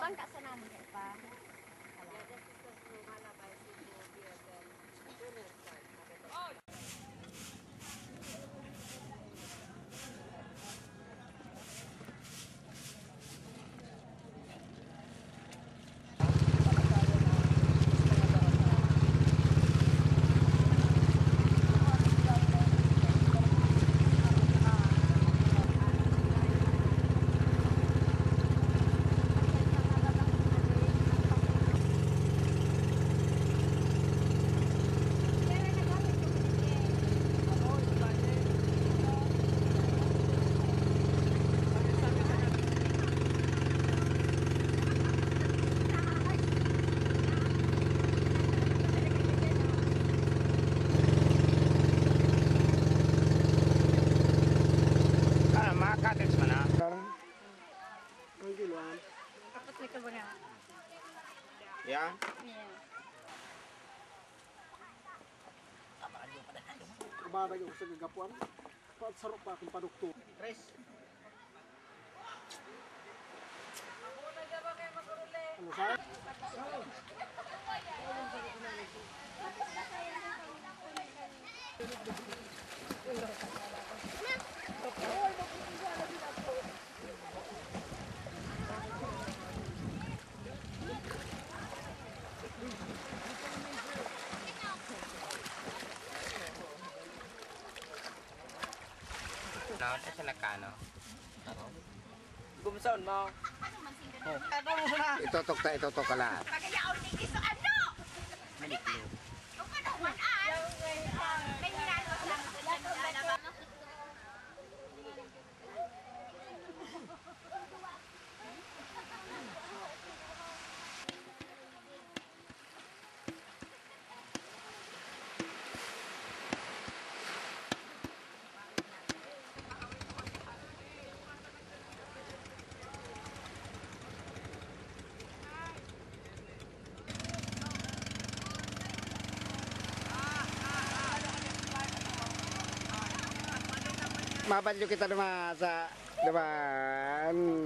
Kuan ka sa namin kay pa. Tapos may kabuna. Ya? Yeah. Kabarag ako sa gagapuan. Sarap pa akong padukto. Tres. Ano sa? Naon sa nakano. Gumsaon mo. Ito ka lahat. Pagayaw ni iso ano? Maliplo. Kung ano man may hinalo lang. Mabalyo kita naman sa naman